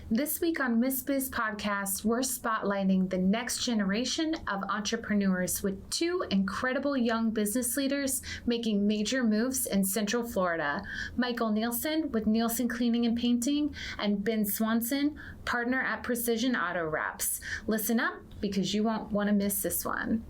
This week on Miss Biz Podcast, we're spotlighting the next generation of entrepreneurs with two incredible young business leaders making major moves in Central Florida. Michael Neilson with Neilson Cleaning and Painting, and Ben Swanson, partner at Precision Auto Wraps. Listen up, because you won't want to miss this one.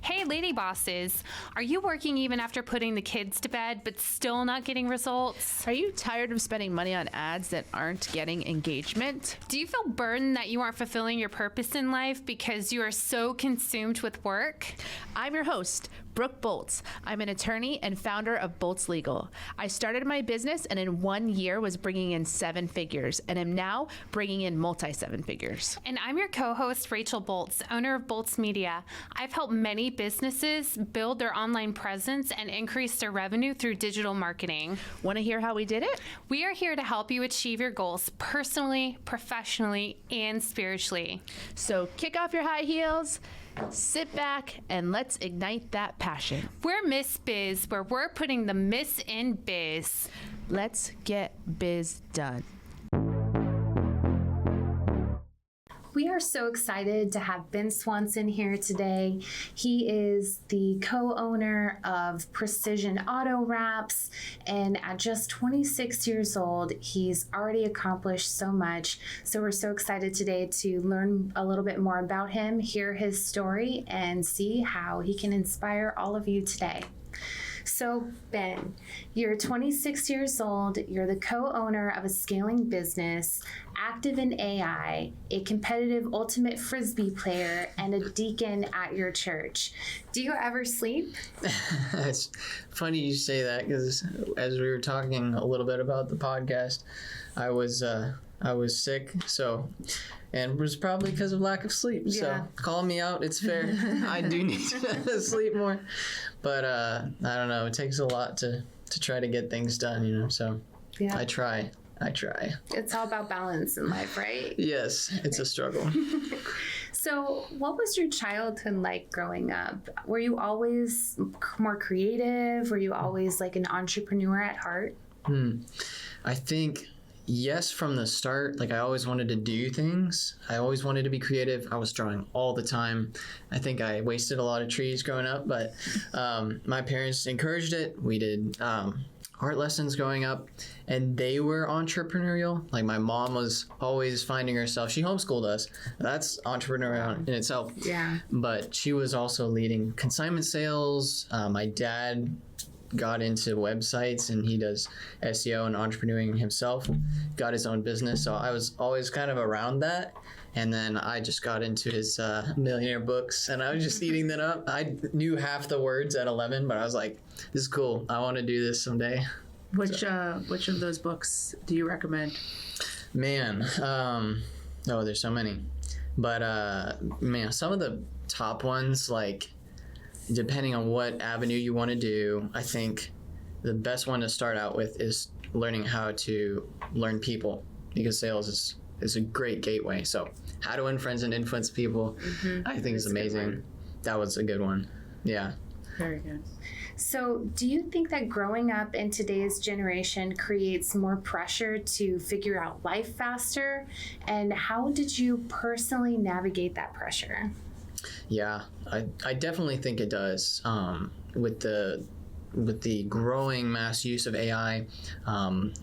Hey, lady bosses, are you working even after putting the kids to bed but still not getting results? Are you tired of spending money on ads that aren't getting engagement? Do you feel burdened that you aren't fulfilling your purpose in life because you are so consumed with work? I'm your host, Brooke Boltz. I'm an attorney and founder of Boltz Legal. I started my business and in 1 year was bringing in 7 figures and am now bringing in multi-7 figures. And I'm your co-host, Rachel Boltz, owner of Boltz Media. I've helped many businesses build their online presence and increase their revenue through digital marketing. Want to hear how we did it? We are here to help you achieve your goals personally, professionally, and spiritually. So kick off your high heels, sit back, and let's ignite that passion. We're Miss Biz, where we're putting the miss in biz. Let's get biz done. We are so excited to have Ben Swanson here today. He is the co-owner of Precision Auto Wraps, and at just 26 years old, he's already accomplished so much. So we're so excited today to learn a little bit more about him, hear his story, and see how he can inspire all of you today. So, Ben, you're 26 years old, you're the co-owner of a scaling business, active in AI, a competitive ultimate frisbee player, and a deacon at your church. Do you ever sleep? It's funny you say that, because as we were talking a little bit about the podcast, I was sick, and it was probably because of lack of sleep. Yeah. So call me out, it's fair. I do need to sleep more. But I don't know, it takes a lot to try to get things done, so Yeah. I try. It's all about balance in life, right? Yes, it's a struggle. So what was your childhood like growing up? Were you always more creative? Were you always like an entrepreneur at heart? I think yes, from the start. Like, I always wanted to do things. I always wanted to be creative. I was drawing all the time. I think I wasted a lot of trees growing up, but my parents encouraged it. We did art lessons growing up, and they were entrepreneurial. Like, my mom was always finding herself. She homeschooled us. That's entrepreneurial in itself. Yeah. But she was also leading consignment sales. My dad got into websites, and he does SEO and entrepreneuring himself, got his own business. So I was always kind of around that. And then I just got into his millionaire books, and I was just eating them up. I knew half the words at 11, but I was like, this is cool. I want to do this someday. Which of those books do you recommend? Man, there's so many. But some of the top ones, like, depending on what avenue you want to do, I think the best one to start out with is learning how to learn people, because sales is a great gateway. So how to win friends and influence people, I think is amazing. That was a good one. Yeah. Very good. So do you think that growing up in today's generation creates more pressure to figure out life faster? And how did you personally navigate that pressure? Yeah, I definitely think it does. With the growing mass use of AI,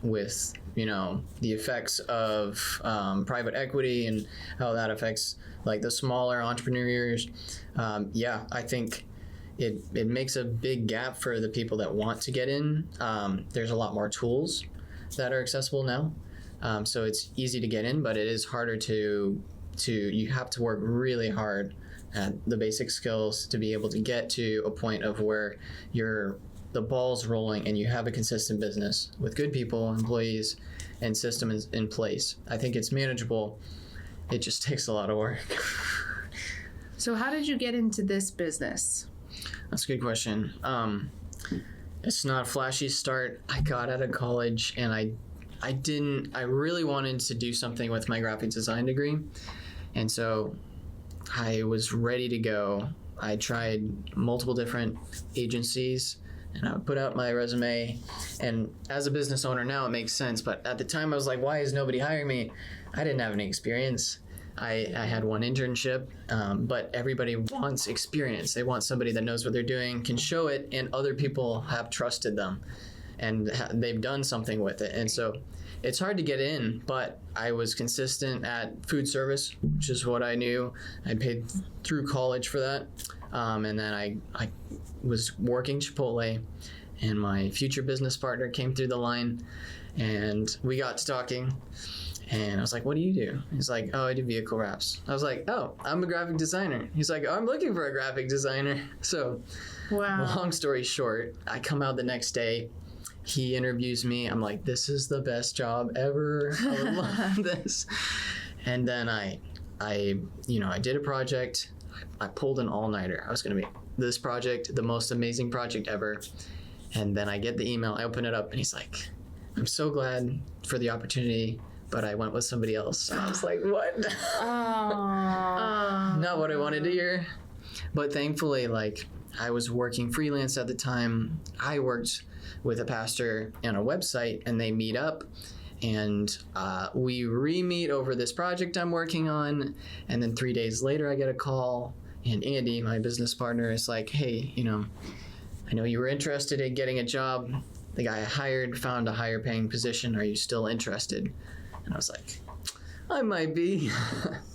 with the effects of private equity and how that affects like the smaller entrepreneurs, I think it makes a big gap for the people that want to get in. There's a lot more tools that are accessible now, so it's easy to get in, but it is harder to you have to work really hard at the basic skills to be able to get to a point of where the ball's rolling and you have a consistent business with good people, employees, and systems in place. I think it's manageable. It just takes a lot of work. So how did you get into this business? That's a good question. It's not a flashy start. I got out of college and I really wanted to do something with my graphic design degree. And so I was ready to go. I tried multiple different agencies and I put out my resume. And as a business owner now, it makes sense. But at the time, I was like, why is nobody hiring me? I didn't have any experience. I had one internship, but everybody wants experience. They want somebody that knows what they're doing, can show it, and other people have trusted them. And they've done something with it. And so it's hard to get in, but I was consistent at food service, which is what I knew. I paid through college for that. And then I was working Chipotle, and my future business partner came through the line, and we got to talking. And I was like, what do you do? He's like, oh, I do vehicle wraps. I was like, oh, I'm a graphic designer. He's like, oh, I'm looking for a graphic designer. So long story short, I come out the next day. He interviews me. I'm like, this is the best job ever. I would love this. And then I did a project. I pulled an all-nighter. I was going to make this project the most amazing project ever. And then I get the email. I open it up, and he's like, I'm so glad for the opportunity, but I went with somebody else. And I was like, what? Not what I wanted to hear. But thankfully, I was working freelance at the time. I worked with a pastor on a website, and they meet up, and we re-meet over this project I'm working on. And then 3 days later, I get a call, and Andy, my business partner, is like, hey, I know you were interested in getting a job. The guy I hired found a higher paying position. Are you still interested? And I was like, I might be.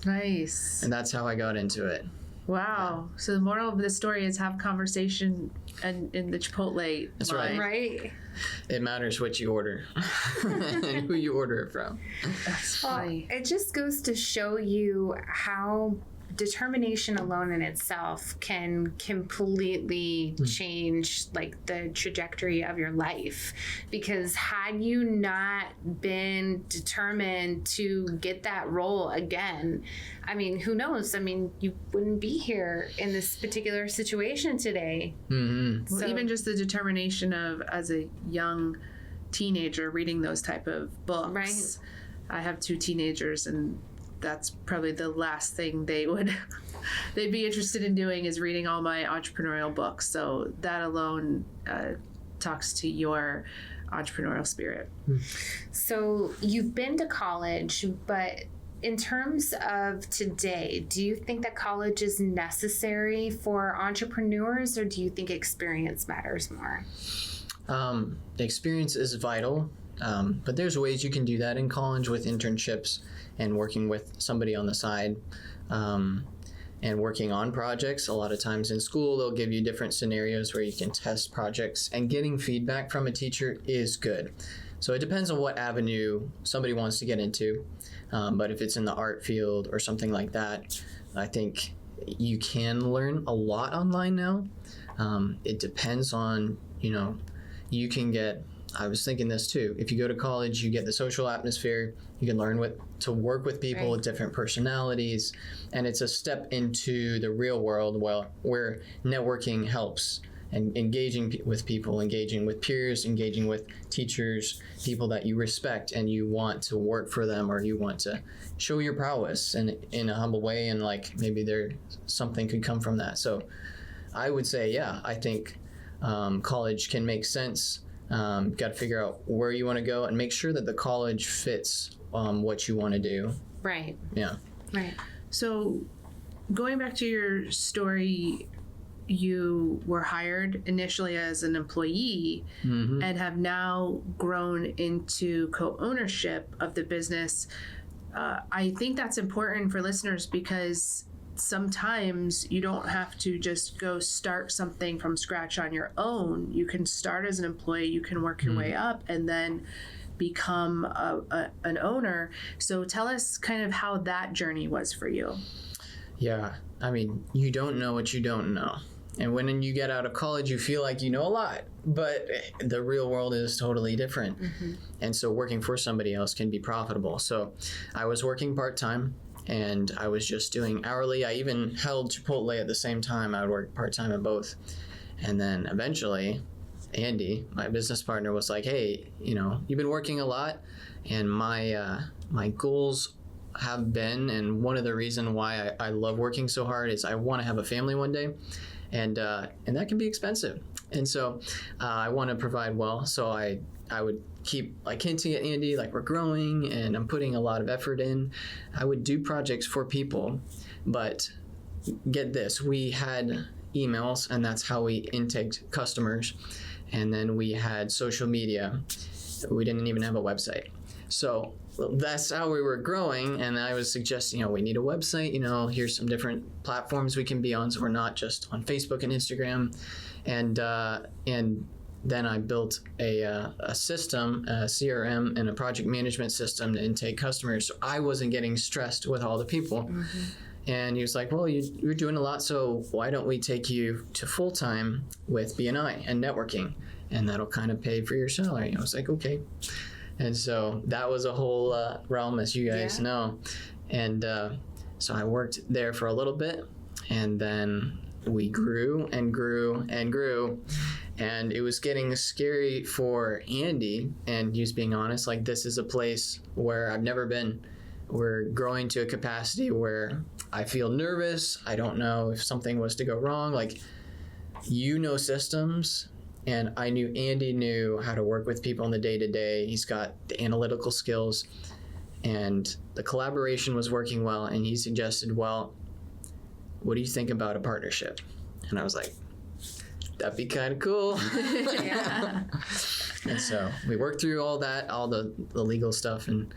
Nice. And that's how I got into it. Wow. Yeah. So the moral of the story is have conversation in the Chipotle That's line. Right. It matters what you order and who you order it from. That's funny. It just goes to show you how determination alone in itself can completely change the trajectory of your life, because had you not been determined to get that role again, who knows? You wouldn't be here in this particular situation today. Mm-hmm. Well, even just the determination of, as a young teenager, reading those type of books. Right. I have 2 teenagers, and that's probably the last thing they'd be interested in doing is reading all my entrepreneurial books. So that alone talks to your entrepreneurial spirit. So you've been to college, but in terms of today, do you think that college is necessary for entrepreneurs, or do you think experience matters more? Experience is vital, but there's ways you can do that in college with internships and working with somebody on the side, and working on projects. A lot of times in school, they'll give you different scenarios where you can test projects, and getting feedback from a teacher is good. So it depends on what avenue somebody wants to get into. But if it's in the art field or something like that, I think you can learn a lot online now. It depends on, you can get, I was thinking this too, if you go to college, you get the social atmosphere, you can learn to work with people with different personalities, and it's a step into the real world where networking helps, and engaging with people, engaging with peers, engaging with teachers, people that you respect and you want to work for them, or you want to show your prowess in a humble way, and maybe something could come from that. So I would say, I think college can make sense. Got to figure out where you want to go and make sure that the college fits what you want to do. Right. Yeah. Right. So going back to your story, you were hired initially as an employee and have now grown into co-ownership of the business. I think that's important for listeners, because sometimes you don't have to just go start something from scratch on your own. You can start as an employee, you can work your way up, and then become an owner. So tell us kind of how that journey was for you. Yeah, you don't know what you don't know. And when you get out of college, you feel like you know a lot, but the real world is totally different. And so working for somebody else can be profitable. So I was working part-time, and I was just doing hourly. I even held Chipotle at the same time. I would work part-time at both. And then eventually Andy, my business partner, was like, hey, you've been working a lot, and my goals have been, and one of the reason why I love working so hard is I want to have a family one day, and that can be expensive, and so I want to provide well. So I would keep like hinting at Andy, like, we're growing and I'm putting a lot of effort in. I would do projects for people, but get this, we had emails, and that's how we intaked customers, and then we had social media. We didn't even have a website. So that's how we were growing, and I was suggesting, we need a website, here's some different platforms we can be on, so we're not just on Facebook and Instagram. And then I built a system, a CRM, and a project management system to intake customers, so I wasn't getting stressed with all the people. Mm-hmm. And he was like, well, you're doing a lot, so why don't we take you to full-time with B&I and networking, and that'll kind of pay for your salary. I was like, okay. And so that was a whole realm, as you guys know. And so I worked there for a little bit, and then we grew and grew and grew. And it was getting scary for Andy, and he was being honest, like, this is a place where I've never been. We're growing to a capacity where I feel nervous. I don't know if something was to go wrong. Like, systems, and I knew Andy knew how to work with people in the day-to-day. He's got the analytical skills, and the collaboration was working well, and he suggested, well, what do you think about a partnership? And I was like, that'd be kind of cool. Yeah. And so we worked through all that, all the legal stuff, and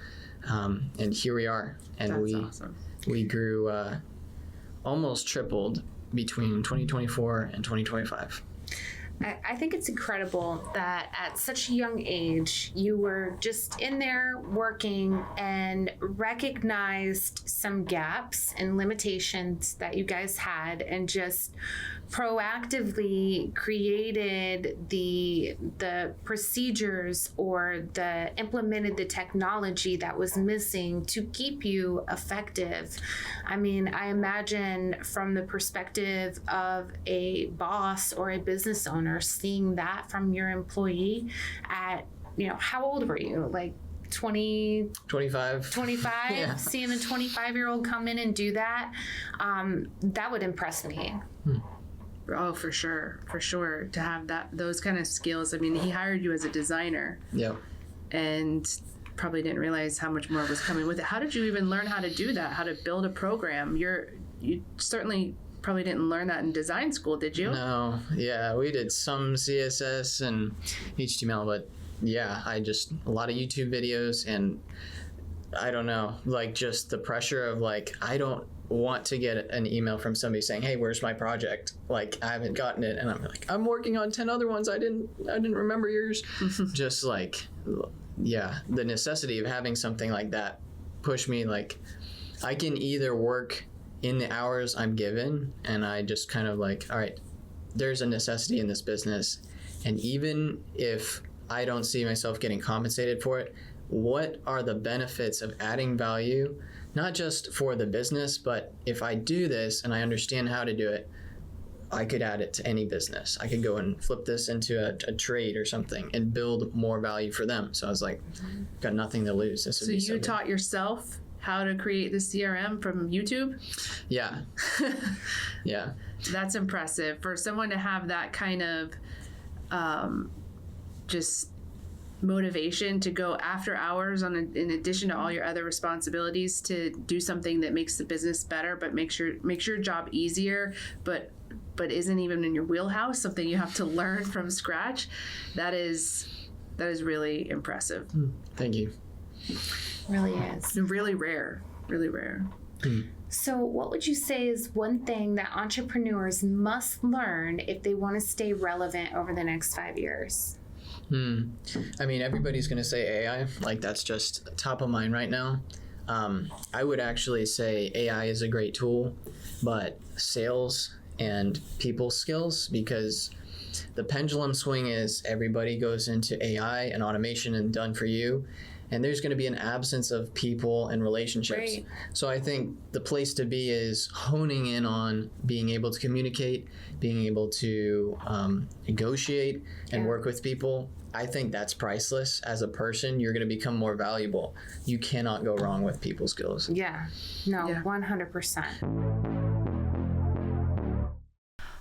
here we are. And That's awesome. We grew almost tripled between 2024 and 2025. I think it's incredible that at such a young age, you were just in there working and recognized some gaps and limitations that you guys had, and just proactively created the procedures or implemented the technology that was missing to keep you effective. I mean, I imagine from the perspective of a boss or a business owner, seeing that from your employee at, how old were you? Like 25. Yeah. Seeing a 25-year-old come in and do that, that would impress me. Oh, for sure. To have those kind of skills. I mean, he hired you as a designer. Yep. And probably didn't realize how much more was coming with it. How did you even learn how to do that? How to build a program? You certainly probably didn't learn that in design school, did you? No. Yeah, we did some CSS and HTML, but yeah, a lot of YouTube videos, and I don't know, like, just the pressure of, like, I don't want to get an email from somebody saying, hey, where's my project? Like, I haven't gotten it, and I'm like, I'm working on 10 other ones. I didn't remember yours. Just like, yeah, the necessity of having something like that pushed me. Like, I can either work in the hours I'm given, and I just kind of like, all right, there's a necessity in this business, and even if I don't see myself getting compensated for it, what are the benefits of adding value, not just for the business, but if I do this and I understand how to do it, I could add it to any business. I could go and flip this into a trade or something and build more value for them. So I was like, got nothing to lose. So you taught yourself how to create the CRM from YouTube? Yeah. Yeah. That's impressive. For someone to have that kind of just motivation to go after hours in addition to all your other responsibilities to do something that makes the business better, but makes your job easier, but isn't even in your wheelhouse, something you have to learn from scratch. That is really impressive. Thank you. Really is. Really rare. So what would you say is one thing that entrepreneurs must learn if they want to stay relevant over the next 5 years? I mean, everybody's going to say AI. Like, that's just top of mind right now. I would actually say AI is a great tool, but sales and people skills, because the pendulum swing is everybody goes into AI and automation and done for you. and there's going to be an absence of people and relationships. Right. So I think the place to be is honing in on being able to communicate, being able to negotiate and work with people. I think that's priceless. As a person, you're going to become more valuable. You cannot go wrong with people skills. Yeah. No, Yeah. 100%.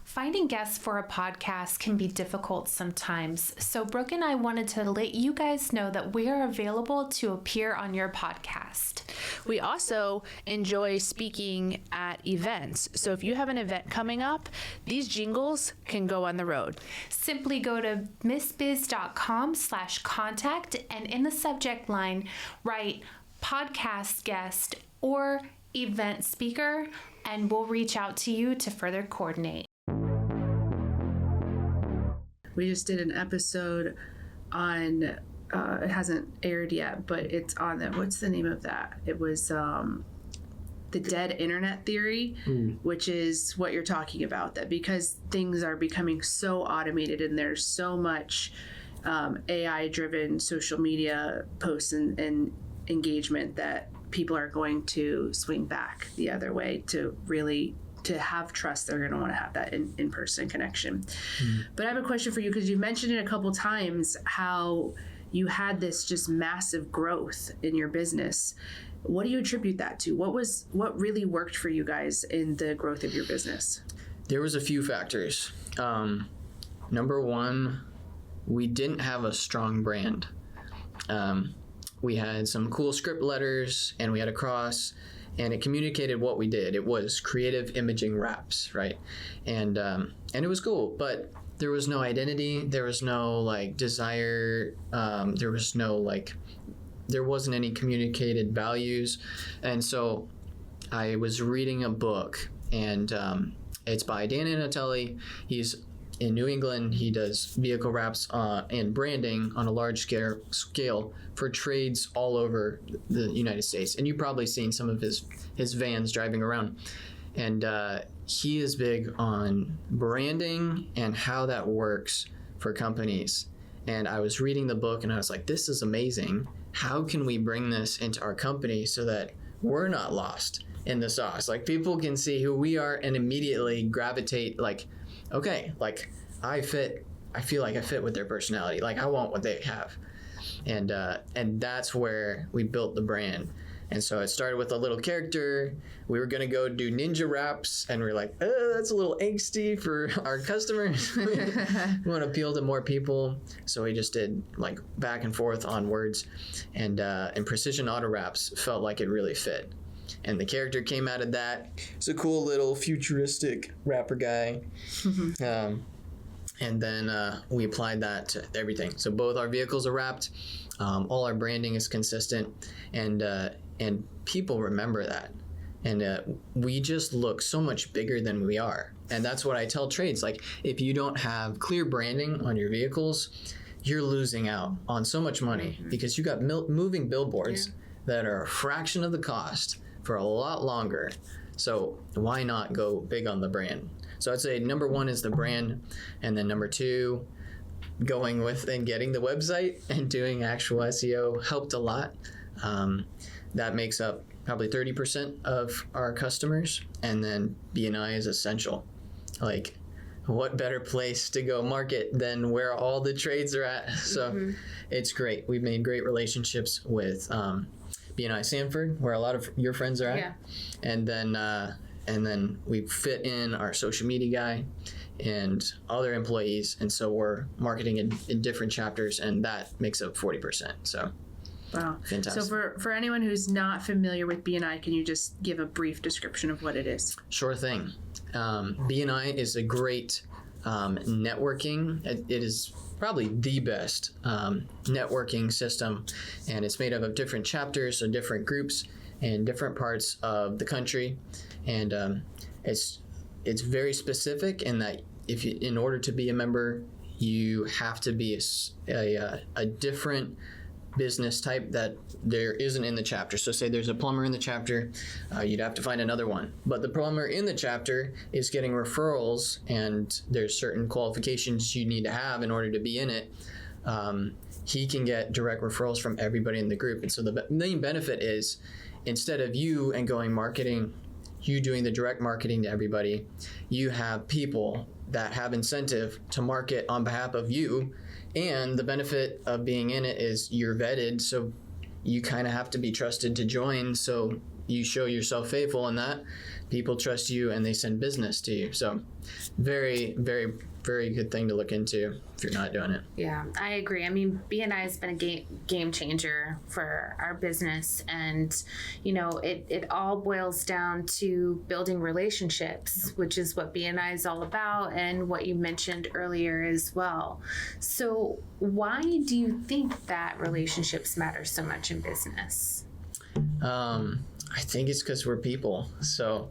Finding guests for a podcast can be difficult sometimes, so Brooke and I wanted to let you guys know that we are available to appear on your podcast. We also enjoy speaking at events. So if you have an event coming up, these jingles can go on the road. Simply go to missbiz.com/contact and in the subject line, write podcast guest or event speaker, and we'll reach out to you to further coordinate. We just did an episode on, it hasn't aired yet, but it's on the, what's the name of that? It was the dead internet theory, which is what you're talking about, that because things are becoming so automated and there's so much AI-driven social media posts and engagement, that people are going to swing back the other way to really to have trust. They're going to want to have that in-person connection. But I have a question for you, because you mentioned it a couple times how you had this just massive growth in your business. What do you attribute that to? What really worked for you guys in the growth of your business? There was a few factors. Number one, we didn't have a strong brand. We had some cool script letters and we had a cross, and it communicated what we did. It was creative imaging wraps, right? And it was cool, but there was no identity. There was no like desire. There wasn't any communicated values. And so I was reading a book, and it's by Dan Anatelli. He's in New England. He does vehicle wraps and branding on a large scale for trades all over the United States. And you've probably seen some of his vans driving around. And he is big on branding and how that works for companies. And I was reading the book and I was like, this is amazing. How can we bring this into our company so that we're not lost in the sauce? Like, people can see who we are and immediately gravitate, like, okay, like I feel like I fit with their personality. Like, I want what they have. And that's where we built the brand. And so it started with a little character. We were going to go do ninja wraps, and we were like, that's a little angsty for our customers. We want to appeal to more people. So we just did like back and forth on words, and precision auto wraps felt like it really fit. And the character came out of that. It's a cool little futuristic rapper guy. And then we applied that to everything. So both our vehicles are wrapped. All our branding is consistent, and people remember that. And we just look so much bigger than we are. And that's what I tell trades. Like, if you don't have clear branding on your vehicles, you're losing out on so much money, because you got moving billboards that are a fraction of the cost for a lot longer. So why not go big on the brand? So I'd say number one is the brand, and then number two, going with and getting the website and doing actual SEO helped a lot. That makes up probably 30% of our customers, and then BNI is essential. Like, what better place to go market than where all the trades are at? So it's great. We've made great relationships with BNI Sanford, where a lot of your friends are at, and then we fit in our social media guy and other employees, and so we're marketing in different chapters, and that makes up 40%. So wow, fantastic. So for anyone who's not familiar with BNI, can you just give a brief description of what it is? Sure thing. BNI is a great networking. It is probably the best networking system, and it's made up of different chapters, so different groups in different parts of the country, and it's very specific in that in order to be a member, you have to be a different business type that there isn't in the chapter. So say there's a plumber in the chapter, you'd have to find another one. But the plumber in the chapter is getting referrals, and there's certain qualifications you need to have in order to be in it. he can get direct referrals from everybody in the group. And so the main benefit is, instead of you and going marketing, you doing the direct marketing to everybody, you have people that have incentive to market on behalf of you. And the benefit of being in it is you're vetted, so you kind of have to be trusted to join. So you show yourself faithful in that. People trust you and they send business to you. So very, very, very good thing to look into if you're not doing it. Yeah, I agree. I mean, BNI has been a game changer for our business. And, you know, it all boils down to building relationships, which is what BNI is all about and what you mentioned earlier as well. So why do you think that relationships matter so much in business? I think it's because we're people. So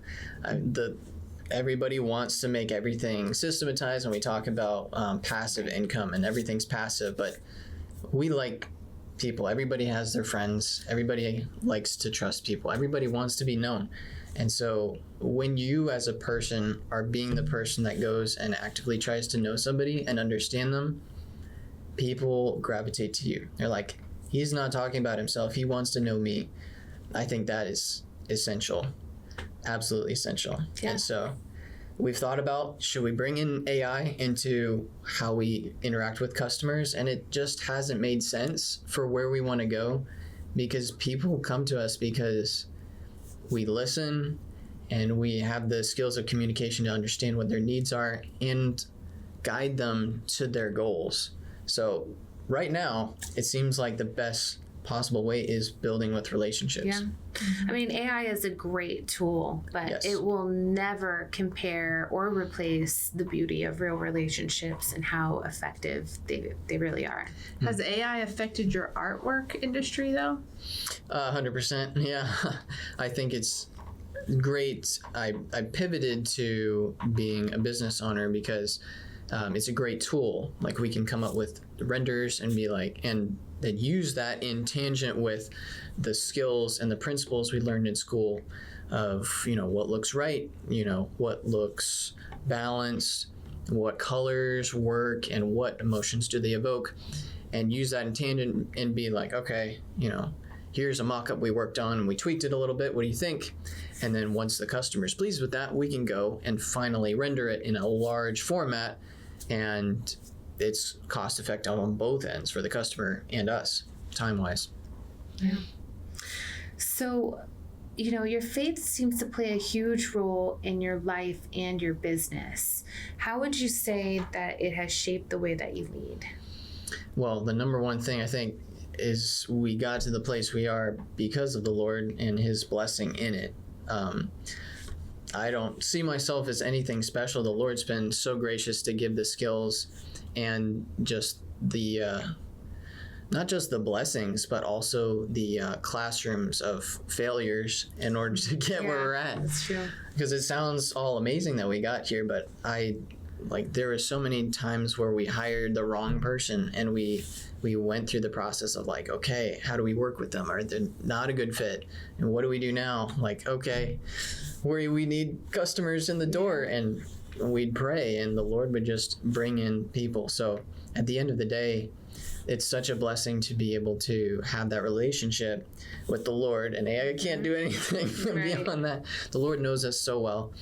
everybody wants to make everything systematized when we talk about passive income, and everything's passive, but we like people. Everybody has their friends. Everybody likes to trust people. Everybody wants to be known. And so when you as a person are being the person that goes and actively tries to know somebody and understand them, people gravitate to you. They're like, he's not talking about himself. He wants to know me. I think that is essential, absolutely essential. Yeah. And so we've thought about, should we bring in AI into how we interact with customers? And it just hasn't made sense for where we want to go, because people come to us because we listen and we have the skills of communication to understand what their needs are and guide them to their goals. So right now, it seems like the best possible way is building with relationships. Yeah. I mean, AI is a great tool, but Yes. it will never compare or replace the beauty of real relationships and how effective they really are. Has AI affected your artwork industry though? 100%. Yeah. I think it's great. I pivoted to being a business owner because it's a great tool. Like, we can come up with renders and be like, and then use that in tangent with the skills and the principles we learned in school of, you know, what looks right, you know, what looks balanced, what colors work, and what emotions do they evoke, and use that in tangent and be like, okay, you know, here's a mock-up we worked on and we tweaked it a little bit. What do you think? And then once the customer's pleased with that, we can go and finally render it in a large format, and it's cost effective on both ends for the customer and us, time-wise. Yeah. So, you know, your faith seems to play a huge role in your life and your business. How would you say that it has shaped the way that you lead? Well, the number one thing I think is we got to the place we are because of the Lord and His blessing in it. I don't see myself as anything special. The Lord's been so gracious to give the skills and just the not just the blessings, but also the classrooms of failures in order to get where we're at. That's true. Because it sounds all amazing that we got here, but there were so many times where we hired the wrong person, and we went through the process of like, okay, how do we work with them? Are they not a good fit? And what do we do now? Like, okay, we need customers in the door, and we'd pray and the Lord would just bring in people. So at the end of the day, it's such a blessing to be able to have that relationship with the Lord, and I can't do anything beyond that. The Lord knows us so well,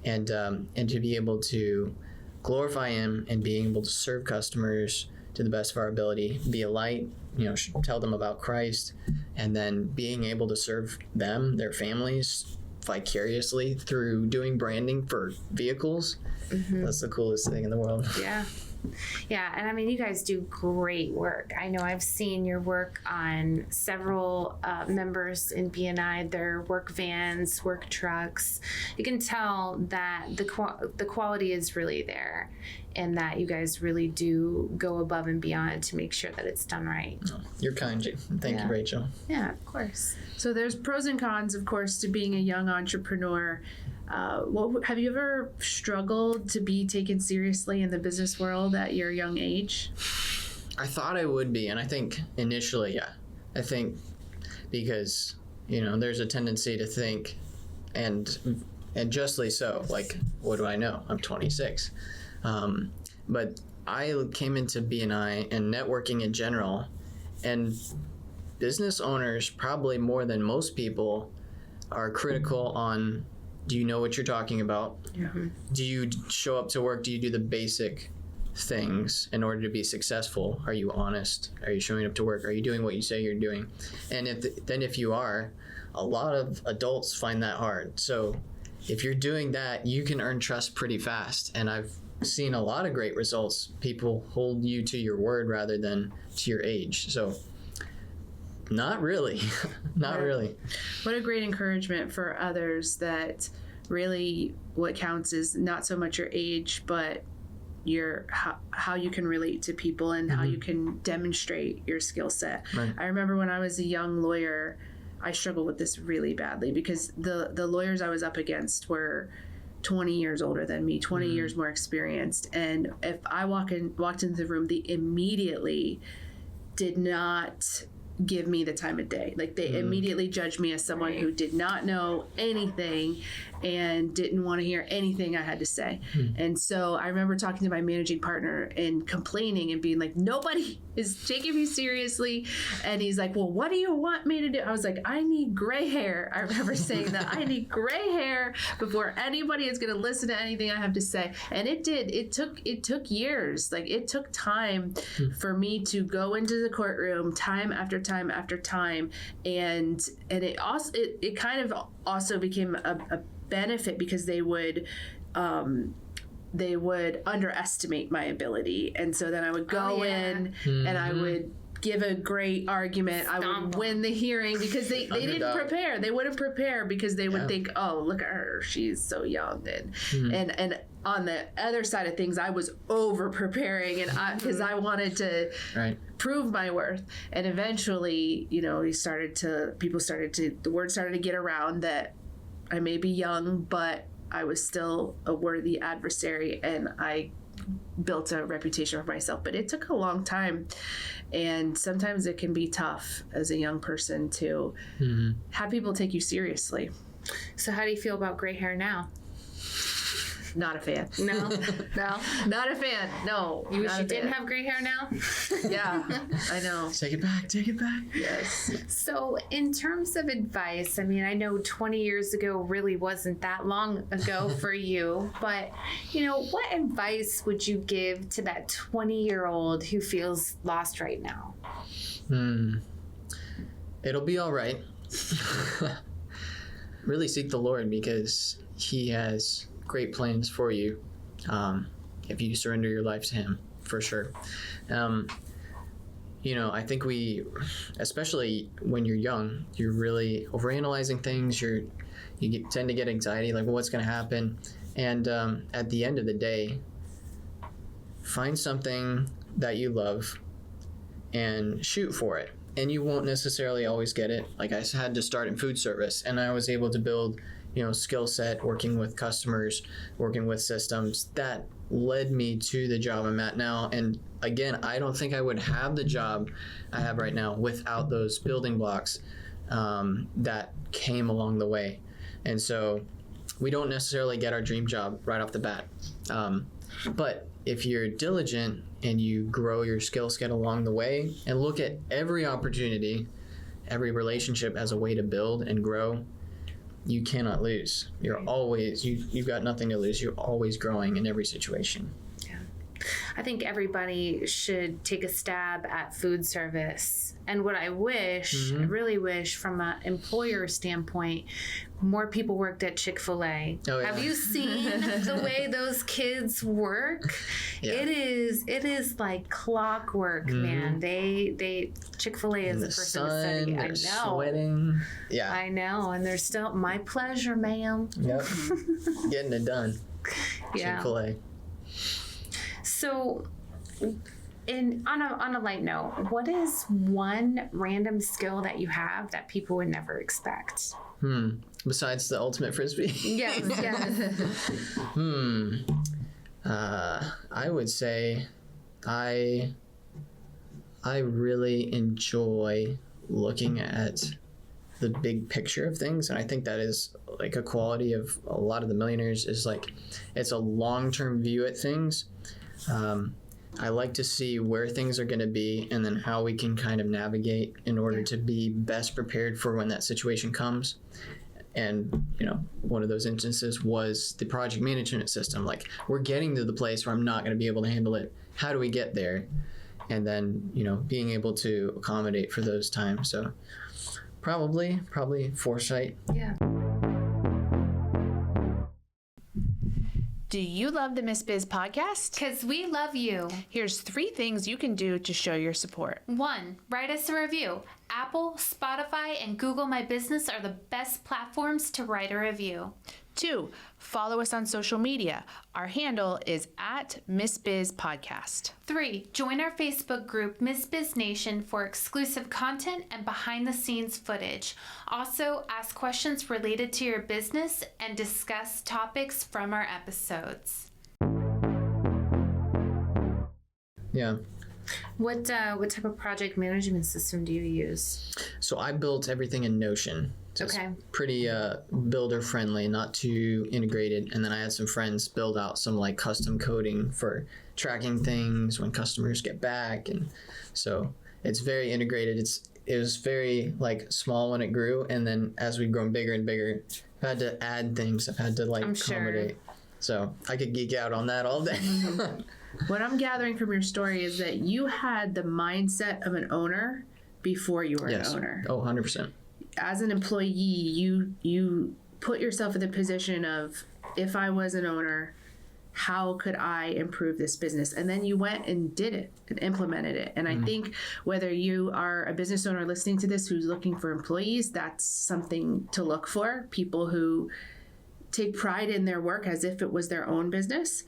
and to be able to glorify Him and being able to serve customers to the best of our ability, be a light, you know, tell them about Christ, and then being able to serve them, their families, vicariously through doing branding for vehicles. Mm-hmm. That's the coolest thing in the world. Yeah. Yeah, and I mean, you guys do great work. I know I've seen your work on several members in BNI, their work vans, work trucks. You can tell that the quality is really there, and that you guys really do go above and beyond to make sure that it's done right. Oh, you're kind. Thank you, Rachel. Yeah, of course. So there's pros and cons, of course, to being a young entrepreneur. Have you ever struggled to be taken seriously in the business world at your young age? I thought I would be, and I think initially, yeah. I think because, you know, there's a tendency to think, and justly so, like, what do I know? I'm 26. But I came into BNI and networking in general, and business owners, probably more than most people, are critical on, do you know what you're talking about? Do you show up to work? Do you do the basic things in order to be successful? Are you honest? Are you showing up to work? Are you doing what you say you're doing? And if you are, a lot of adults find that hard. So if you're doing that, you can earn trust pretty fast. And I've seen a lot of great results. People hold you to your word rather than to your age. So not really. Not really. What a great encouragement for others, that really what counts is not so much your age, but your how you can relate to people and how you can demonstrate your skill set. Right. I remember when I was a young lawyer, I struggled with this really badly because the lawyers I was up against were 20 years older than me, 20 years more experienced. And if I walked into the room, they immediately did not give me the time of day. Like, they immediately judged me as someone who did not know anything and didn't want to hear anything I had to say. And so I remember talking to my managing partner and complaining and being like, nobody is taking me seriously. And he's like, well, what do you want me to do? I was like, I need gray hair. I remember saying that. I need gray hair before anybody is going to listen to anything I have to say. And it did. It took years. Like, it took time for me to go into the courtroom time after time after time. And it also, it kind of also became a benefit because they would underestimate my ability. And so then I would go in and I would give a great argument. I would win the hearing because they didn't prepare. They wouldn't prepare because they would think, oh, look at her, she's so young. And on the other side of things, I was over preparing and because I wanted to prove my worth. And eventually, the word started to get around that I may be young, but I was still a worthy adversary, and I built a reputation for myself. But it took a long time, and sometimes it can be tough as a young person to have people take you seriously. So how do you feel about gray hair now? Not a fan. No? Not a fan. No. You wish you didn't have gray hair now? Yeah, I know. Take it back. Yes. So in terms of advice, I mean, I know 20 years ago really wasn't that long ago for you, but, what advice would you give to that 20-year-old who feels lost right now? It'll be all right. Really seek the Lord, because He has great plans for you if you surrender your life to Him, for sure. I think especially when you're young, you're really overanalyzing things. You tend to get anxiety, like, well, what's going to happen? And at the end of the day, find something that you love and shoot for it. And you won't necessarily always get it. Like, I had to start in food service, and I was able to build skill set, working with customers, working with systems. That led me to the job I'm at now. And again, I don't think I would have the job I have right now without those building blocks that came along the way. And so we don't necessarily get our dream job right off the bat. But if you're diligent and you grow your skill set along the way and look at every opportunity, every relationship as a way to build and grow, you cannot lose. You've got nothing to lose. You're always growing in every situation. Yeah. I think everybody should take a stab at food service. And what I really wish from an employer standpoint, more people worked at Chipotle. Oh, yeah. Have you seen the way those kids work? Yeah. It is like clockwork, man. Chick-fil-A is a person to study. I know. Sweating. Yeah. I know, and they're still my pleasure, ma'am. Yep. Getting it done. Yeah. Chick-fil-A. So, on a light note, what is one random skill that you have that people would never expect? Besides the ultimate frisbee? Yes. I would say I really enjoy looking at the big picture of things, and I think that is like a quality of a lot of the millionaires, is like it's a long-term view at things. I like to see where things are going to be and then how we can kind of navigate in order to be best prepared for when that situation comes. And, one of those instances was the project management system. Like, we're getting to the place where I'm not going to be able to handle it. How do we get there? And then, being able to accommodate for those times. So probably foresight. Yeah. Do you love the Miss Biz podcast? Because we love you. Here's 3 things you can do to show your support. 1. Write us a review. Apple, Spotify, and Google My Business are the best platforms to write a review. 2. Follow us on social media. Our handle is @MissBizPodcast. 3. Join our Facebook group, Miss Biz Nation, for exclusive content and behind-the-scenes footage. Also, ask questions related to your business and discuss topics from our episodes. Yeah. What type of project management system do you use? So I built everything in Notion. So Okay. It's pretty builder friendly, not too integrated. And then I had some friends build out some like custom coding for tracking things when customers get back. And so it's very integrated. It was very like small when it grew. And then as we've grown bigger and bigger, I've had to add things. I've had to like I'm sure. accommodate. So I could geek out on that all day. What I'm gathering from your story is that you had the mindset of an owner before you were Yes. an owner. Oh, 100%. As an employee, you put yourself in the position of, if I was an owner, how could I improve this business? And then you went and did it and implemented it. And I think whether you are a business owner listening to this who's looking for employees, that's something to look for. People who take pride in their work as if it was their own business.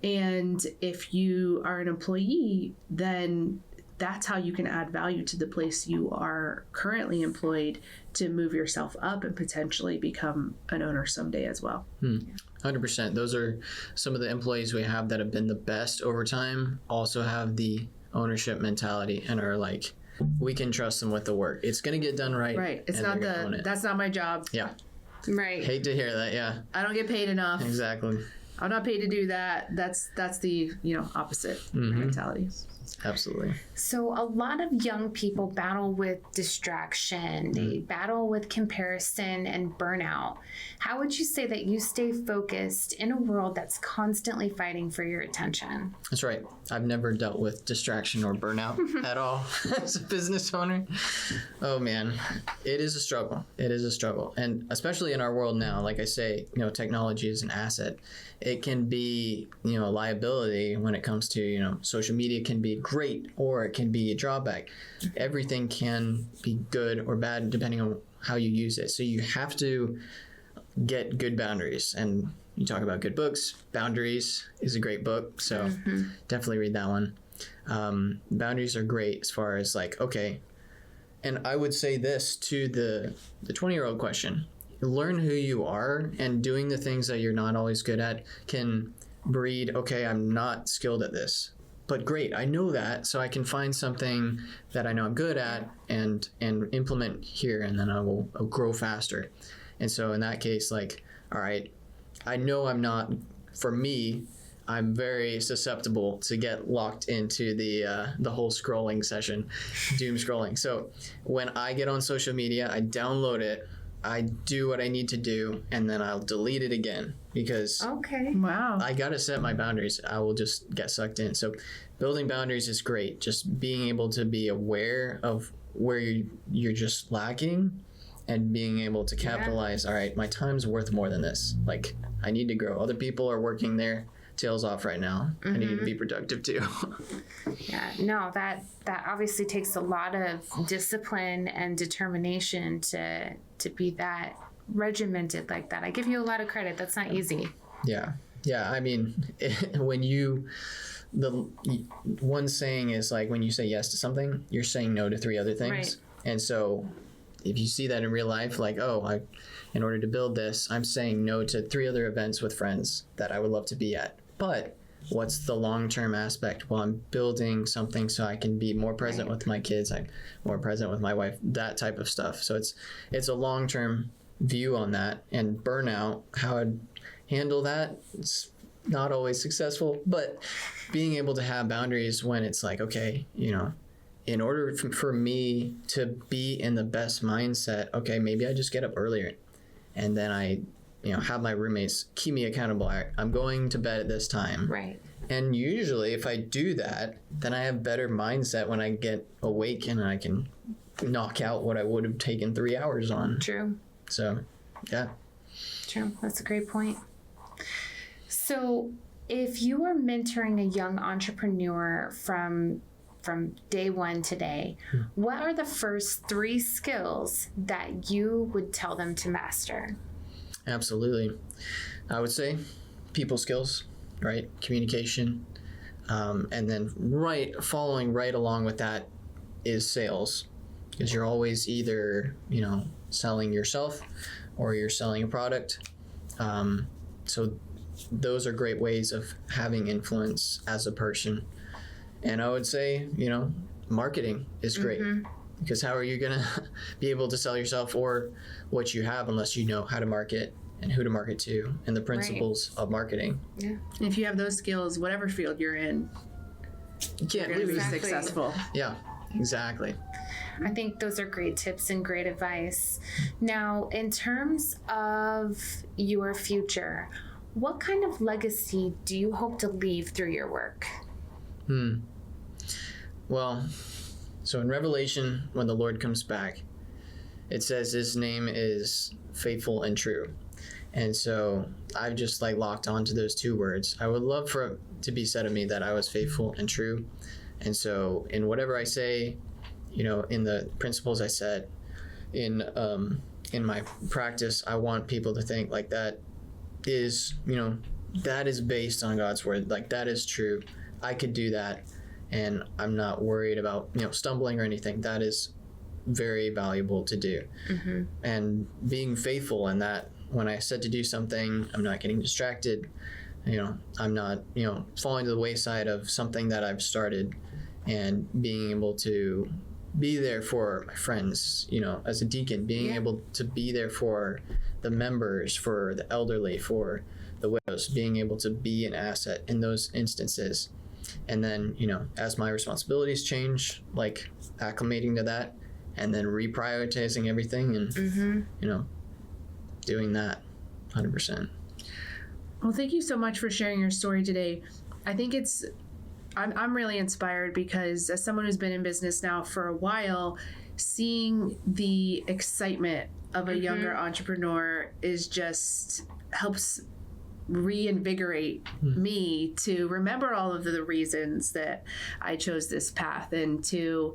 And if you are an employee, then that's how you can add value to the place you are currently employed to move yourself up and potentially become an owner someday as well. 100%. Those are some of the employees we have that have been the best over time, also have the ownership mentality and are like, we can trust them with the work. It's going to get done right. Right. It's and not they're gonna own it. that's not my job. Yeah. Right. Hate to hear that. Yeah, I don't get paid enough. exactly. I'm not paid to do that. That's the opposite mentality. Absolutely. So a lot of young people battle with distraction. They battle with comparison and burnout. How would you say that you stay focused in a world that's constantly fighting for your attention? That's right. I've never dealt with distraction or burnout at all as a business owner. Oh man, it is a struggle. It is a struggle. And especially in our world now, like I say, technology is an asset. It can be, a liability when it comes to, social media can be great or it can be a drawback. Everything can be good or bad depending on how you use it. So you have to get good boundaries. And you talk about good books. Boundaries is a great book. So definitely read that one. Boundaries are great as far as like, okay. And I would say this to the 20-year-old question. Learn who you are, and doing the things that you're not always good at can breed, okay, I'm not skilled at this, but great, I know that, so I can find something that I know I'm good at and implement here, and then I'll grow faster. And so in that case, like, all right, I know I'm not, for me, I'm very susceptible to get locked into the whole scrolling session, doom scrolling. So when I get on social media, I download it, I do what I need to do, and then I'll delete it again because Okay. Wow. I got to set my boundaries. I will just get sucked in. So building boundaries is great. Just being able to be aware of where you're just lacking and being able to capitalize. All right, my time's worth more than this. Like, I need to grow. Other people are working their tails off right now. I need to be productive too. Yeah. No, that obviously takes a lot of discipline and determination to be that regimented like that. I give you a lot of credit. That's not easy. Yeah. I mean, the one saying is like, when you say yes to something, you're saying no to 3 other things. Right. And so if you see that in real life, like, in order to build this, I'm saying no to 3 other events with friends that I would love to be at. But what's the long-term aspect? Well, I'm building something so I can be more present with my kids, I'm more present with my wife, that type of stuff. So it's a long-term view on that. And burnout, how I'd handle that, it's not always successful, but being able to have boundaries when it's like, okay, in order for me to be in the best mindset, okay, maybe I just get up earlier, and then I, have my roommates keep me accountable. I'm going to bed at this time. Right. And usually if I do that, then I have better mindset when I get awake and I can knock out what I would have taken 3 hours on. True. So, yeah. True. That's a great point. So if you were mentoring a young entrepreneur from day one today, what are the first 3 skills that you would tell them to master? Absolutely. I would say people skills, right? Communication. And then following right along with that is sales. Because you're always either, selling yourself or you're selling a product. So those are great ways of having influence as a person. And I would say, marketing is great. Because how are you going to be able to sell yourself or what you have unless you know how to market and who to market to and the principles of marketing? Yeah. If you have those skills, whatever field you're in, You can't you're going to be Exactly. successful. Yeah, exactly. I think those are great tips and great advice. Now, in terms of your future, what kind of legacy do you hope to leave through your work? Well, so in Revelation, when the Lord comes back, it says his name is faithful and true. And so I've just locked onto those 2 words. I would love for it to be said of me that I was faithful and true. And so in whatever I say, in the principles I set, in my practice, I want people to think that is, that is based on God's word. That is true. I could do that. And I'm not worried about, stumbling or anything. That is very valuable to do. And being faithful in that, when I said to do something, I'm not getting distracted. I'm not, falling to the wayside of something that I've started, and being able to be there for my friends, as a deacon, being able to be there for the members, for the elderly, for the widows, being able to be an asset in those instances. And then, as my responsibilities change, acclimating to that and then reprioritizing everything and, doing that 100%. Well, thank you so much for sharing your story today. I think I'm really inspired because as someone who's been in business now for a while, seeing the excitement of a younger entrepreneur helps reinvigorate me to remember all of the reasons that I chose this path, and to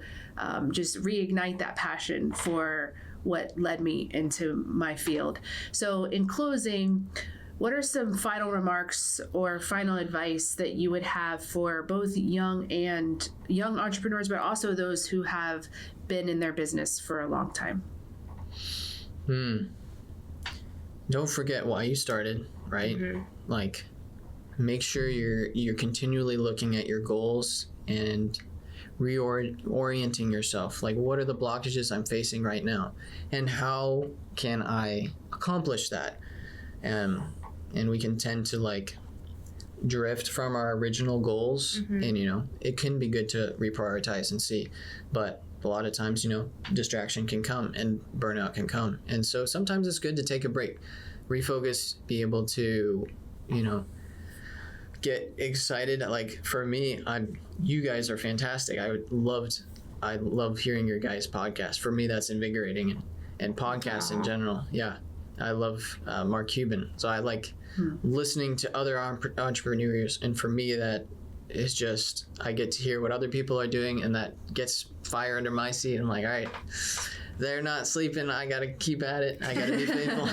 just reignite that passion for what led me into my field. So in closing, what are some final remarks or final advice that you would have for both young entrepreneurs, but also those who have been in their business for a long time? Don't forget why you started, right? Make sure you're continually looking at your goals and reorienting yourself. What are the blockages I'm facing right now, and how can I accomplish that? And we can tend to drift from our original goals, and it can be good to reprioritize and see, but a lot of times distraction can come and burnout can come, and so sometimes it's good to take a break, refocus, be able to get excited. For me, you guys are fantastic. I love hearing your guys' podcast. For me, that's invigorating, and podcasts in general. Yeah, I love Mark Cuban, so I like listening to other entrepreneurs, and for me that is just, I get to hear what other people are doing, and that gets fire under my seat. I'm all right, they're not sleeping, I gotta keep at it, I gotta be faithful.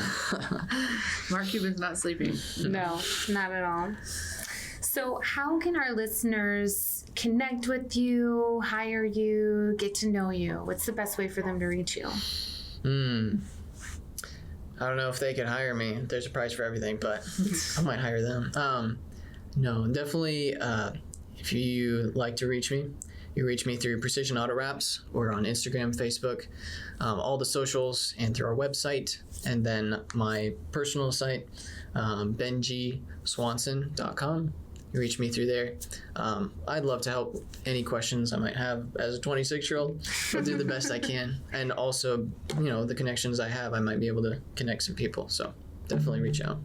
Mark Cuban's not sleeping. No, not at all. So how can our listeners connect with you, hire you, get to know you? What's the best way for them to reach you? I don't know if they can hire me. There's a price for everything, but I might hire them. No, definitely, if you like to reach me, You reach me through Precision Auto Wraps. We're on Instagram, Facebook, all the socials, and through our website. And then my personal site, benjswanson.com. You reach me through there. I'd love to help any questions I might have as a 26-year-old. I'll do the best I can. And also, the connections I have, I might be able to connect some people. So definitely reach out.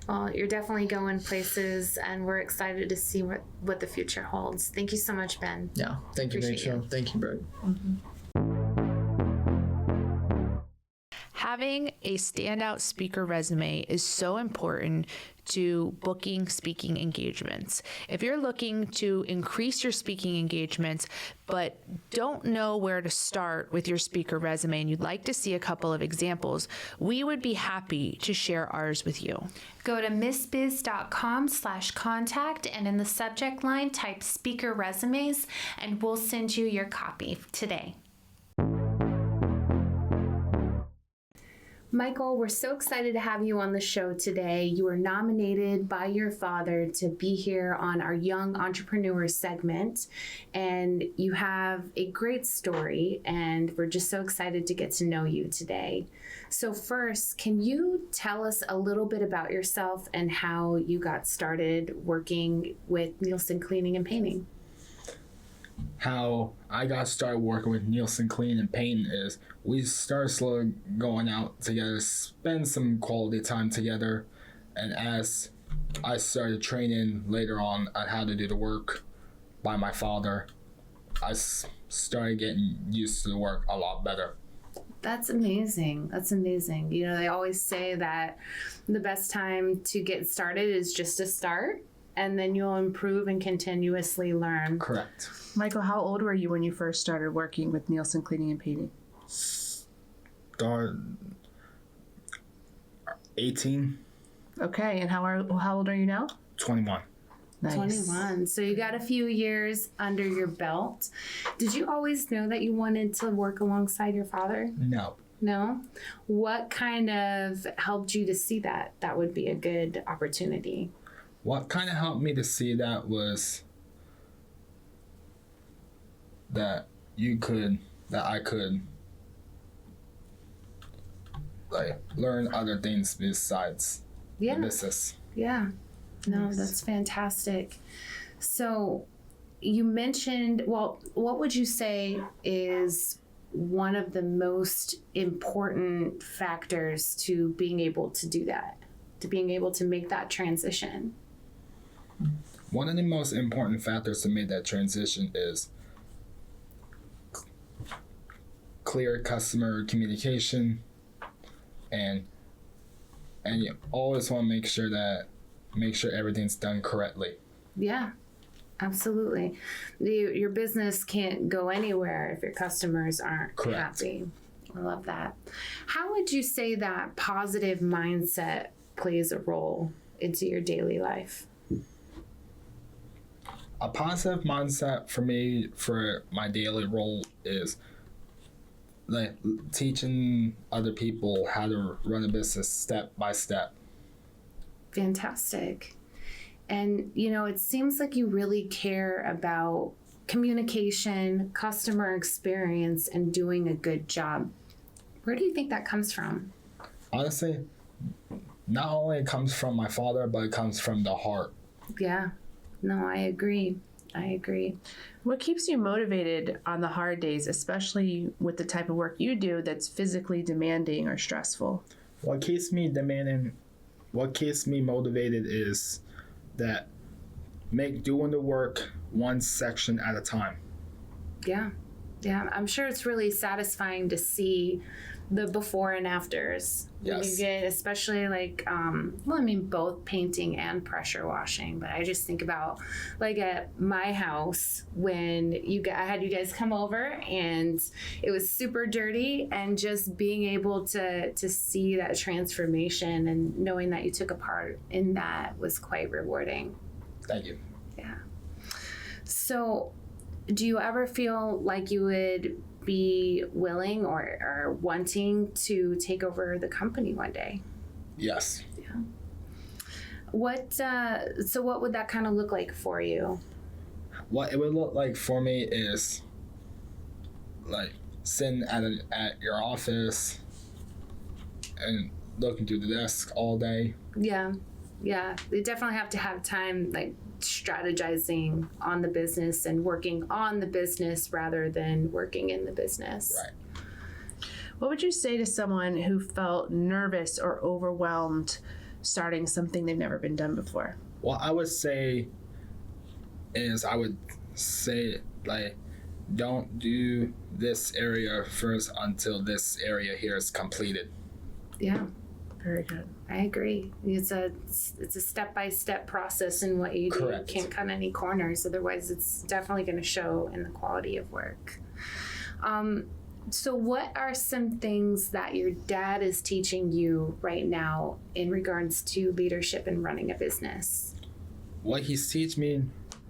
Well, you're definitely going places, and we're excited to see what the future holds. Thank you so much, Ben. Yeah. Thank you, Appreciate Rachel. Thank you, Brooke. Having a standout speaker resume is so important to booking speaking engagements. If you're looking to increase your speaking engagements, but don't know where to start with your speaker resume and you'd like to see a couple of examples, we would be happy to share ours with you. Go to missbiz.com/contact and in the subject line type speaker resumes and we'll send you your copy today. Michael, we're so excited to have you on the show today. You were nominated by your father to be here on our Young Entrepreneurs segment, and you have a great story, and we're just so excited to get to know you today. So first, can you tell us a little bit about yourself and how you got started working with Neilson Cleaning and Painting? How I got started working with Neilson Cleaning and Painting is we started slowly going out together, spend some quality time together, and as I started training later on how to do the work by my father, I started getting used to the work a lot better. That's amazing. That's amazing. They always say that the best time to get started is just to start, and then you'll improve and continuously learn. Correct. Michael, how old were you when you first started working with Neilson Cleaning and Painting? 18. Okay, and how old are you now? 21. Nice. 21. So you got a few years under your belt. Did you always know that you wanted to work alongside your father? No. No? What kind of helped you to see that would be a good opportunity? What kind of helped me to see that was that I could learn other things besides the business. Yeah. No, that's fantastic. So you mentioned, what would you say is one of the most important factors to being able to do that, to being able to make that transition? One of the most important factors to make that transition is clear customer communication, and you always want to make sure everything's done correctly. Yeah, absolutely. Your business can't go anywhere if your customers aren't happy. I love that. How would you say that positive mindset plays a role into your daily life? A positive mindset for me for my daily role is teaching other people how to run a business step by step. Fantastic. And it seems like you really care about communication, customer experience, and doing a good job. Where do you think that comes from? Honestly, not only it comes from my father, but it comes from the heart. Yeah. No, I agree. What keeps you motivated on the hard days, especially with the type of work you do that's physically demanding or stressful? What keeps me motivated is that doing the work one section at a time. Yeah. I'm sure it's really satisfying to see the before and afters. Yes. When you get, especially both painting and pressure washing. But I just think about at my house when I had you guys come over and it was super dirty, and just being able to see that transformation and knowing that you took a part in that was quite rewarding. Thank you. Yeah. So, do you ever feel like you would be willing or wanting to take over the company one day? Yes. Yeah. So what would that kind of look like for you? What it would look like for me is like sitting at your office and looking through the desk all day. Yeah. They definitely have to have time, like strategizing on the business and working on the business rather than working in the business. Right. What would you say to someone who felt nervous or overwhelmed starting something they've never been done before? What I would say is like, don't do this area first until this area here is completed. Yeah, Very good. I agree. It's a step-by-step process in what you do. Correct. You can't cut any corners, otherwise it's definitely going to show in the quality of work. So what are some things that your dad is teaching you right now in regards to leadership and running a business? What he's teaching me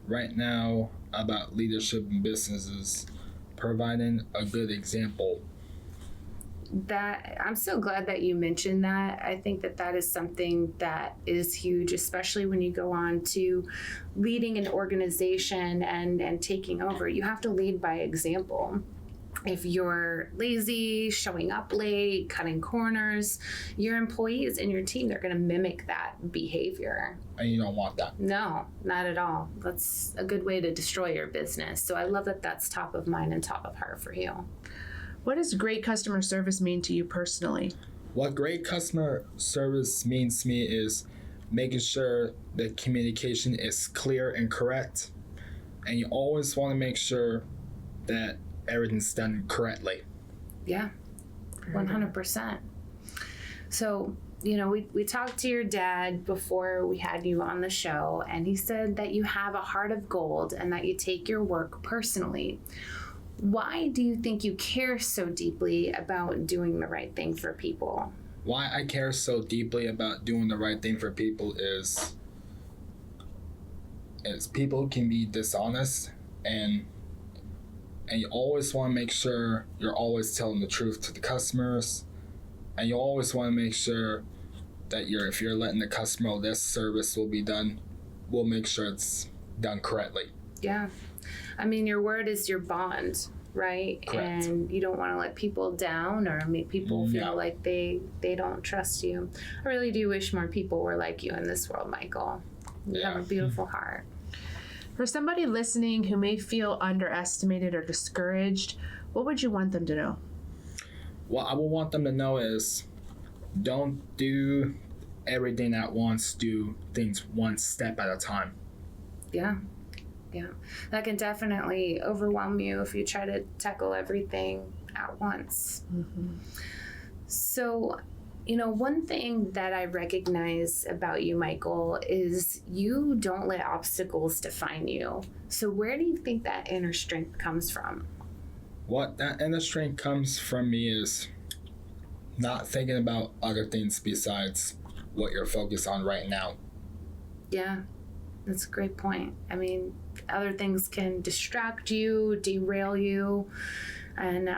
right now about leadership in business is providing a good example. That I'm so glad that you mentioned that. I think that is something that is huge, especially when you go on to leading an organization and taking over. You have to lead by example. If you're lazy, showing up late, cutting corners, your employees and your team, they're going to mimic that behavior. And you don't want that. No, not at all. That's a good way to destroy your business. So I love that that's top of mind and top of heart for you. What does great customer service mean to you personally? What great customer service means to me is making sure the communication is clear and correct. And you always want to make sure that everything's done correctly. Yeah, 100%. So, we talked to your dad before we had you on the show, and he said that you have a heart of gold and that you take your work personally. Why do you think you care so deeply about doing the right thing for people? Why I care so deeply about doing the right thing for people is people can be dishonest, and you always want to make sure you're always telling the truth to the customers, and you always want to make sure that if you're letting the customer know this service will be done, we'll make sure it's done correctly. Yeah. I mean, your word is your bond, right? Correct. And you don't want to let people down or make people feel like they don't trust you. I really do wish more people were like you in this world, Michael. You have a beautiful heart. For somebody listening who may feel underestimated or discouraged, what would you want them to know? What I would want them to know is don't do everything at once, do things one step at a time. Yeah. That can definitely overwhelm you if you try to tackle everything at once. Mm-hmm. So, one thing that I recognize about you, Michael, is you don't let obstacles define you. So where do you think that inner strength comes from? What that inner strength comes from me is not thinking about other things besides what you're focused on right now. Yeah, that's a great point. I mean, other things can distract you, derail you, and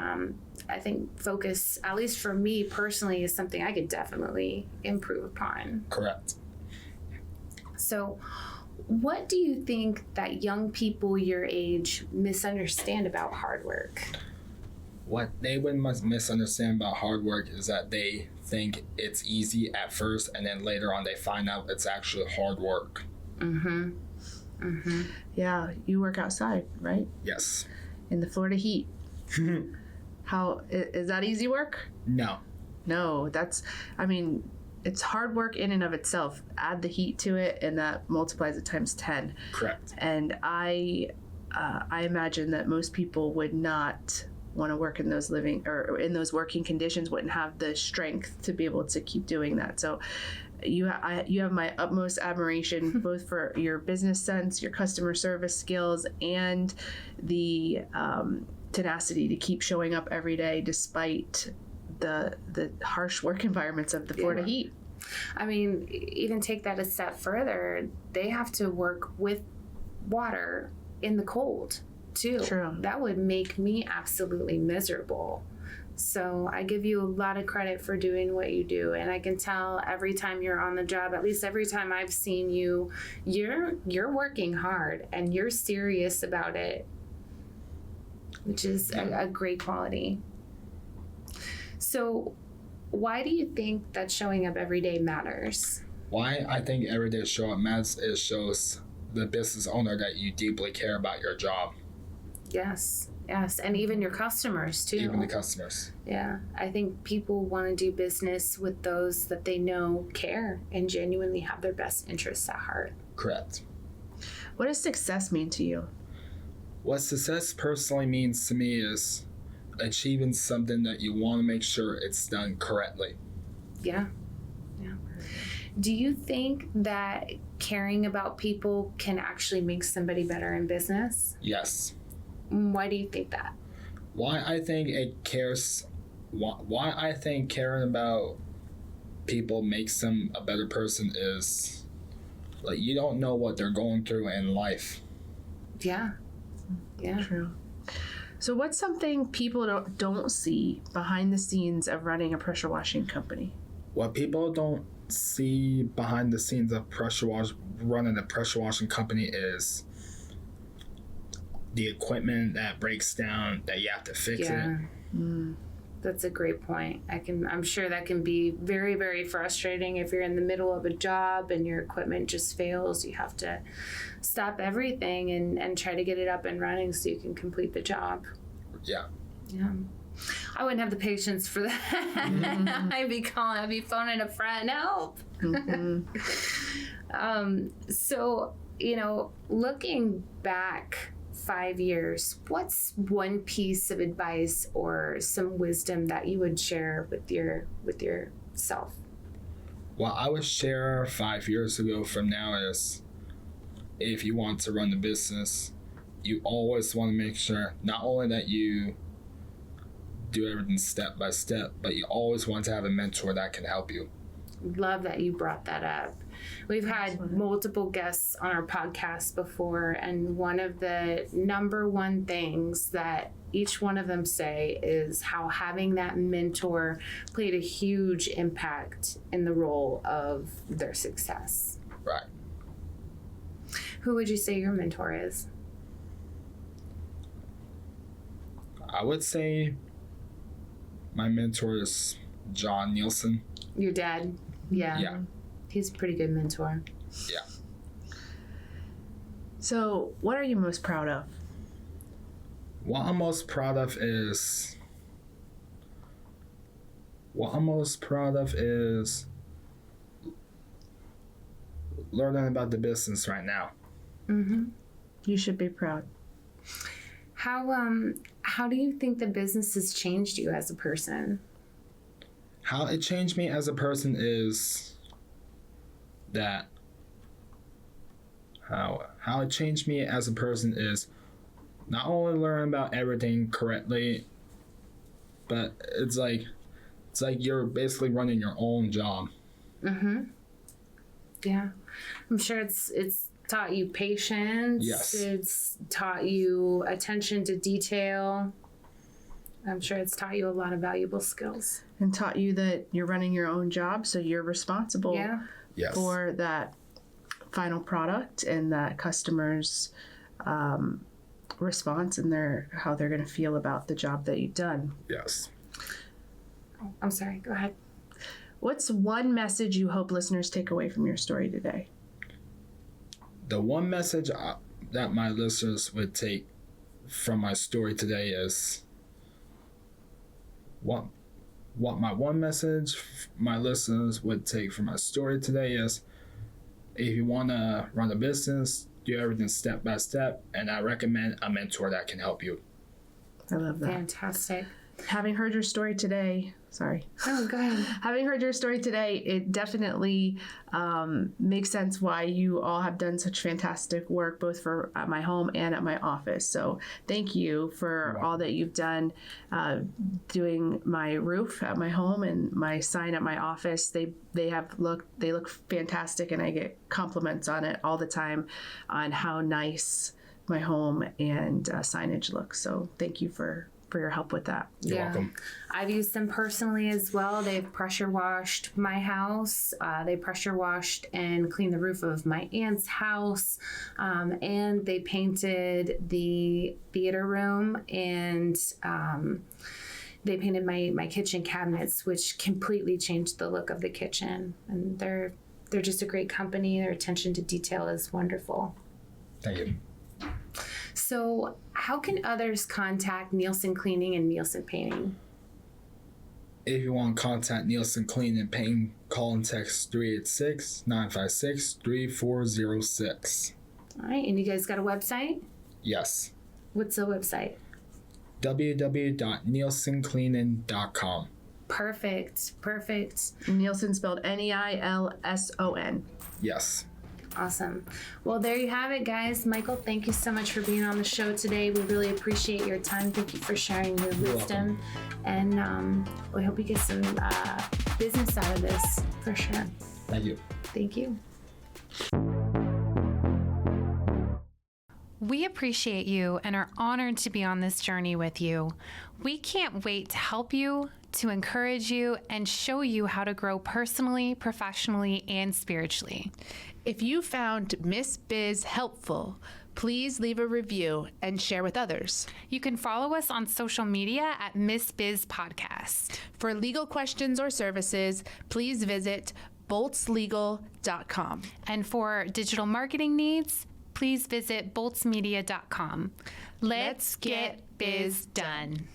I think focus, at least for me personally, is something I could definitely improve upon. Correct. So what do you think that young people your age misunderstand about hard work? What they would misunderstand about hard work is that they think it's easy at first, and then later on they find out it's actually hard work. Mm-hmm. Mm-hmm. Yeah, you work outside, right? Yes. In the Florida heat. How is that easy work? No. No, it's hard work in and of itself. Add the heat to it, and that multiplies it times 10. Correct. And I imagine that most people would not want to work in those working conditions, wouldn't have the strength to be able to keep doing that. So you have my utmost admiration both for your business sense, your customer service skills, and the tenacity to keep showing up every day despite the harsh work environments of the Florida heat. I mean, even take that a step further, they have to work with water in the cold too. True. That would make me absolutely miserable. So I give you a lot of credit for doing what you do. And I can tell every time you're on the job, at least every time I've seen you, you're working hard and you're serious about it, which is a great quality. So why do you think that showing up every day matters? Why I think everyday show up matters is shows the business owner that you deeply care about your job. Yes. And even your customers too. Even the customers. Yeah. I think people want to do business with those that they know care and genuinely have their best interests at heart. Correct. What does success mean to you? What success personally means to me is achieving something that you want to make sure it's done correctly. Yeah. Do you think that caring about people can actually make somebody better in business? Yes. Why do you think that? Why I think caring about people makes them a better person is, like, you don't know what they're going through in life. Yeah. True. So what's something people don't see behind the scenes of running a pressure washing company? What people don't see behind the scenes of running a pressure washing company is the equipment that breaks down that you have to fix it. That's a great point. I'm sure that can be very, very frustrating if you're in the middle of a job and your equipment just fails. You have to stop everything and try to get it up and running so you can complete the job. Yeah. I wouldn't have the patience for that. I'd be phoning a friend, help. So, looking back 5 years, what's one piece of advice or some wisdom that you would share with yourself? What I would share 5 years ago from now is, if you want to run the business, you always want to make sure not only that you do everything step by step, but you always want to have a mentor that can help you. Love that you brought that up. We've had multiple guests on our podcast before, and one of the number one things that each one of them say is how having that mentor played a huge impact in the role of their success. Right. Who would you say your mentor is? I would say my mentor is Neilson. Your dad? Yeah. He's a pretty good mentor. Yeah. So, what are you most proud of? What I'm most proud of is learning about the business right now. You should be proud. How do you think the business has changed you as a person? How it changed me as a person is that how it changed me as a person is not only learning about everything correctly, but it's like you're basically running your own job. Yeah. I'm sure it's taught you patience. Yes. It's taught you attention to detail. I'm sure it's taught you a lot of valuable skills. And taught you that you're running your own job, so you're responsible Yes. for that final product and that customer's response and how they're going to feel about the job that you've done. Yes. Oh, I'm sorry. Go ahead. What's one message you hope listeners take away from your story today? The one message that my listeners would take from my story today is what my one message my listeners would take from my story today is, if you want to run a business, do everything step by step, and I recommend a mentor that can help you. I love that. Fantastic. Having heard your story today, Oh, go ahead. Having heard your story today, it definitely makes sense why you all have done such fantastic work, both for at my home and at my office. So thank you for all that you've done, doing my roof at my home and my sign at my office. They look fantastic, and I get compliments on it all the time on how nice my home and signage looks. So thank you for for your help with that. You're welcome. I've used them personally as well. They've pressure washed my house. They pressure washed and cleaned the roof of my aunt's house. And they painted the theater room, and they painted my kitchen cabinets, which completely changed the look of the kitchen. And they're just a great company. Their attention to detail is wonderful. Thank you. So how can others contact Neilson Cleaning and Neilson Painting? If you want to contact Neilson Clean and Paint, call and text 386-956-3406. All right, and you guys got a website? Yes. What's the website? www.neilsoncleaning.com. Perfect. Neilson spelled Neilson. Yes. Awesome. Well, there you have it, guys. Michael, thank you so much for being on the show today. We really appreciate your time. Thank you for sharing your wisdom. And we hope you get some business out of this for sure. Thank you. Thank you. We appreciate you and are honored to be on this journey with you. We can't wait to help you, to encourage you, and show you how to grow personally, professionally, and spiritually. If you found Miss Biz helpful, please leave a review and share with others. You can follow us on social media at Miss Biz Podcast. For legal questions or services, please visit boltzlegal.com. And for digital marketing needs, please visit boltzmedia.com. Let's get biz done.